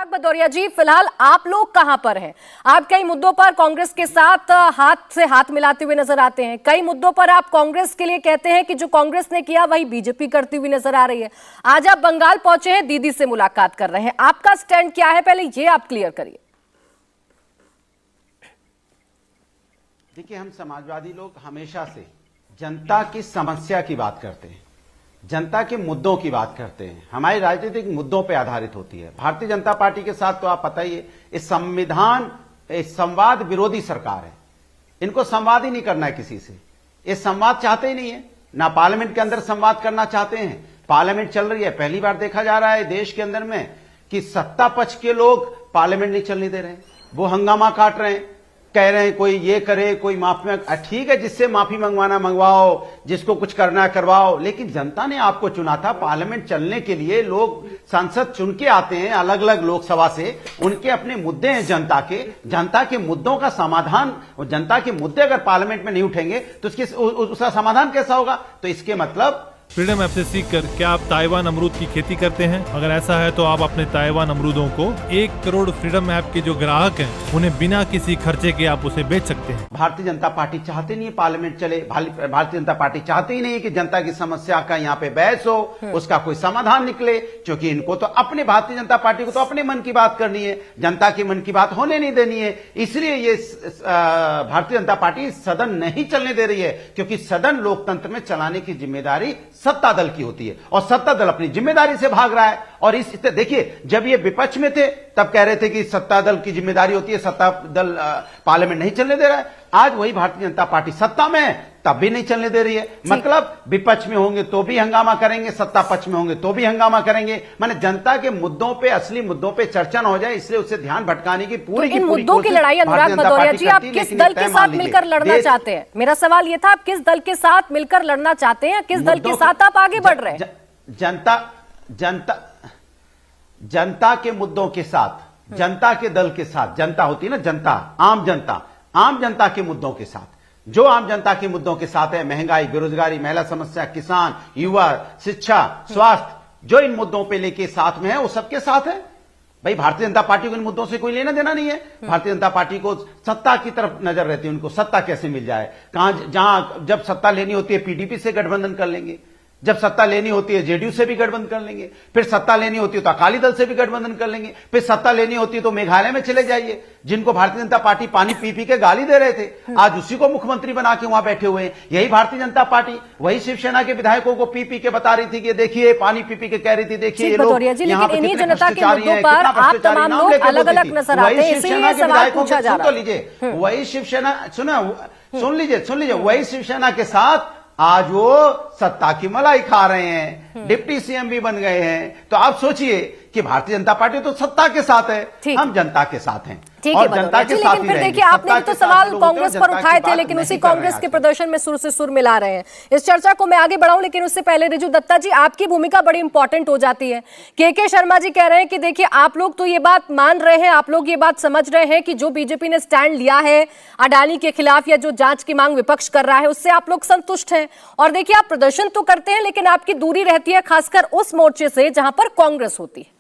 अनुराग भदौरिया जी, फिलहाल आप लोग कहां पर हैं? आप कई मुद्दों पर कांग्रेस के साथ हाथ से हाथ मिलाते हुए नजर आते हैं, कई मुद्दों पर आप कांग्रेस के लिए कहते हैं कि जो कांग्रेस ने किया वही बीजेपी करती हुई नजर आ रही है। आज आप बंगाल पहुंचे हैं, दीदी से मुलाकात कर रहे हैं, आपका स्टैंड क्या है, पहले ये आप क्लियर करिए। देखिए, हम समाजवादी लोग हमेशा से जनता की समस्या की बात करते हैं, जनता के मुद्दों की बात करते हैं। हमारी राजनीतिक मुद्दों पर आधारित होती है। भारतीय जनता पार्टी के साथ तो आप पता ही है, इस संविधान संवाद विरोधी सरकार है। इनको संवाद ही नहीं करना है किसी से, ये संवाद चाहते ही नहीं है, ना पार्लियामेंट के अंदर संवाद करना चाहते हैं। पार्लियामेंट चल रही है, पहली बार देखा जा रहा है देश के अंदर में कि सत्ता पक्ष के लोग पार्लियामेंट नहीं चलने दे रहे हैं, वो हंगामा काट रहे हैं, कह रहे हैं कोई ये करे, कोई माफी ठीक है, जिससे माफी मंगवाना मंगवाओ, जिसको कुछ करना करवाओ, लेकिन जनता ने आपको चुना था पार्लियामेंट चलने के लिए। लोग सांसद चुन के आते हैं अलग अलग लोकसभा से, उनके अपने मुद्दे हैं जनता के मुद्दों का समाधान। जनता के मुद्दे अगर पार्लियामेंट में नहीं उठेंगे तो उसका समाधान कैसा होगा? तो इसके मतलब फ्रीडम ऐप से सीखकर क्या आप ताइवान अमरूद की खेती करते हैं? अगर ऐसा है तो आप अपने ताइवान अमरूदों को 1 करोड़ फ्रीडम ऐप के जो ग्राहक हैं उन्हें बिना किसी खर्चे के आप उसे बेच सकते हैं। भारतीय जनता पार्टी चाहती नहीं है पार्लियामेंट चले, भारतीय जनता पार्टी चाहती ही नहीं कि जनता की समस्या का यहाँ पे बहस हो, उसका कोई समाधान निकले, क्योंकि इनको तो अपने भारतीय जनता पार्टी को तो अपने मन की बात करनी है, जनता के मन की बात होने नहीं देनी है। इसलिए ये भारतीय जनता पार्टी सदन नहीं चलने दे रही है, क्योंकि सदन लोकतंत्र में चलाने की जिम्मेदारी सत्ता दल की होती है और सत्ता दल अपनी जिम्मेदारी से भाग रहा है। और इस देखिए, जब ये विपक्ष में थे तब कह रहे थे कि सत्ता दल की जिम्मेदारी होती है, सत्ता दल पार्लियामेंट नहीं चलने दे रहा है। आज वही भारतीय जनता पार्टी सत्ता में है तब भी नहीं चलने दे रही है। मतलब विपक्ष में होंगे तो भी हंगामा करेंगे, सत्ता पक्ष में होंगे तो भी हंगामा करेंगे। माने जनता के मुद्दों पे, असली मुद्दों पे चर्चा न हो जाए, इसलिए उससे ध्यान भटकाने की पूरी इन मुद्दों की लड़ाई अनुराग भदौरिया जी आप किस दल के साथ मिलकर लड़ना चाहते हैं? मेरा सवाल यह था, आप किस दल के साथ मिलकर लड़ना चाहते हैं, किस दल के साथ आप आगे बढ़ रहे हैं? जनता के मुद्दों के साथ, जनता के दल के साथ, जनता होती है ना, जनता, आम जनता के मुद्दों के साथ, जो आम जनता के मुद्दों के साथ है, महंगाई, बेरोजगारी, महिला समस्या, किसान, युवा, शिक्षा, स्वास्थ्य, जो इन मुद्दों पे लेके साथ में है वो सबके साथ है। भाई, भारतीय जनता पार्टी को इन मुद्दों से कोई लेना देना नहीं है। भारतीय जनता पार्टी को सत्ता की तरफ नजर रहती है, उनको सत्ता कैसे मिल जाए, जहां जब सत्ता लेनी होती है पीडीपी से गठबंधन कर लेंगे, जब सत्ता लेनी होती है जेडीयू से भी गठबंधन कर लेंगे, फिर सत्ता लेनी होती है तो अकाली दल से भी गठबंधन कर लेंगे, फिर सत्ता लेनी होती है तो मेघालय में चले जाइए, जिनको भारतीय जनता पार्टी पानी पी पी के गाली दे रहे थे, आज उसी को मुख्यमंत्री बना के वहां बैठे हुए हैं। यही भारतीय जनता पार्टी वही शिवसेना के विधायकों को पी पी के बता रही थी कि देखिए, पानी पी पी के कह रही थी, देखिए ये लोग यहाँ पे कितने भ्रष्टाचारी हैं, कितना भ्रष्टाचारी, नाम लेके बोलती थी। वही शिवसेना के विधायकों को सुन तो लीजिए, वही शिवसेना सुन लीजिए, वही शिवसेना के साथ आज वो सत्ता की मलाई खा रहे हैं, डिप्टी सीएम भी बन गए हैं। तो आप सोचिए कि भारतीय जनता पार्टी तो सत्ता के साथ है, हम जनता के साथ हैं और जनता के साथ ही फिर देखिए, आपने भी तो सवाल कांग्रेस पर उठाए थे, लेकिन उसी कांग्रेस के प्रदर्शन में सुर से सुर मिला रहे हैं। इस चर्चा को मैं आगे बढ़ाऊं, लेकिन उससे पहले रिजू दत्ता जी, आपकी भूमिका बड़ी इंपॉर्टेंट हो जाती है। के शर्मा जी कह रहे हैं कि देखिए, आप लोग तो ये बात मान रहे हैं, आप लोग ये बात समझ रहे हैं कि जो बीजेपी ने स्टैंड लिया है अडानी के खिलाफ या जो जांच की मांग विपक्ष कर रहा है उससे आप लोग संतुष्ट हैं। और देखिए, आप प्रदर्शन तो करते हैं, लेकिन आपकी दूरी रहती है खासकर उस मोर्चे से जहां पर कांग्रेस होती है।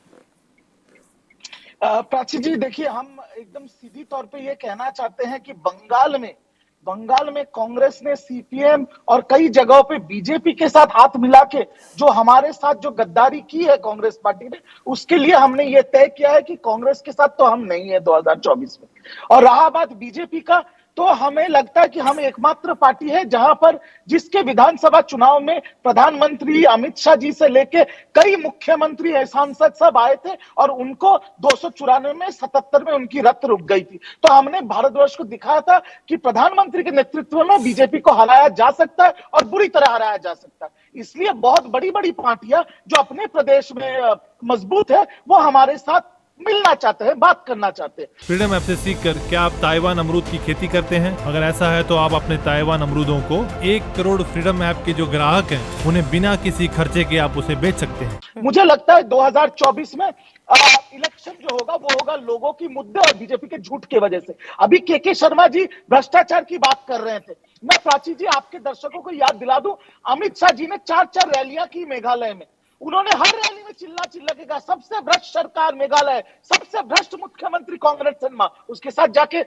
प्राची जी, देखिए, हम एकदम सीधी तौर पे ये कहना चाहते हैं कि बंगाल में कांग्रेस ने सीपीएम और कई जगहों पे बीजेपी के साथ हाथ मिला के जो हमारे साथ जो गद्दारी की है कांग्रेस पार्टी ने, उसके लिए हमने ये तय किया है कि कांग्रेस के साथ तो हम नहीं है 2024 में। और रहा बात बीजेपी का, तो हमें लगता है कि हम एकमात्र पार्टी है जहां पर जिसके विधानसभा चुनाव में प्रधानमंत्री अमित शाह जी से लेके कई मुख्यमंत्री सांसद सब आए थे और उनको 294 में 77 में उनकी रत रुक गई थी। तो हमने भारतवर्ष को दिखाया था कि प्रधानमंत्री के नेतृत्व में बीजेपी को हराया जा सकता है और बुरी तरह हराया जा सकता है। इसलिए बहुत बड़ी बड़ी पार्टियां जो अपने प्रदेश में मजबूत है वो हमारे साथ मिलना चाहते हैं, बात करना चाहते हैं। फ्रीडम ऐप से सीखकर क्या आप ताइवान अमरूद की खेती करते हैं? अगर ऐसा है तो आप अपने ताइवान अमरूदों को 1 करोड़ फ्रीडम ऐप के जो ग्राहक हैं उन्हें बिना किसी खर्चे के आप उसे बेच सकते हैं। मुझे लगता है 2024 में इलेक्शन जो होगा वो होगा लोगों की मुद्दे और बीजेपी के झूठ की वजह से। अभी के शर्मा जी भ्रष्टाचार की बात कर रहे थे, मैं प्राची जी आपके दर्शकों को याद दिला दूं, अमित शाह जी ने 4 रैलियां की मेघालय में, उन्होंने हर रैली में चिल्लाएगा सबसे भ्रष्ट सरकार मेघालय, सबसे भ्रष्ट मुख्यमंत्री कांग्रेस शर्मा, उसके साथ जाके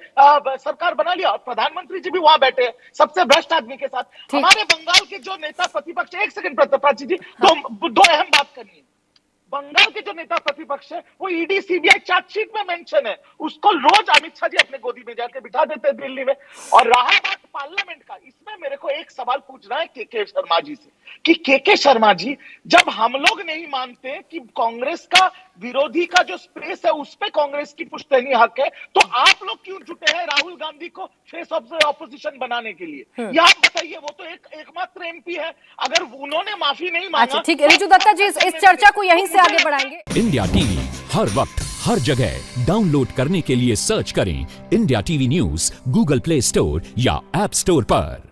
सरकार बना लिया और प्रधानमंत्री जी भी वहां बैठे हैं सबसे भ्रष्ट आदमी के साथ। हमारे बंगाल के जो नेता प्रतिपक्ष, एक सेकंड प्राची जी, दो अहम बात करनी है। बंगाल के जो नेता प्रतिपक्ष है वो ईडी सीबीआई चार्जशीट में मेंशन है, उसको रोज अमित शाह जी अपने गोदी में जाके बिठा देते हैं दिल्ली में। और रहा बात पार्लियामेंट का, इसमें मेरे को एक सवाल पूछना है के शर्मा जी से कि के शर्मा जी, जब हम लोग नहीं मानते कि कांग्रेस का विरोधी का जो स्पेस है उस पे कांग्रेस की पुश्तैनी हक है, तो आप लोग क्यों जुटे हैं राहुल गांधी को फेस ऑफ द ऑपोजिशन बनाने के लिए? ये आप बताइए, वो तो एकमात्र एमपी है, अगर उन्होंने माफी नहीं मांगा। अच्छा ठीक है रिजू दत्ता जी, इस चर्चा को यहीं से आगे बढ़ाएंगे। इंडिया टीवी हर वक्त हर जगह डाउनलोड करने के लिए सर्च करें India TV news Google play store या ऐप स्टोर पर।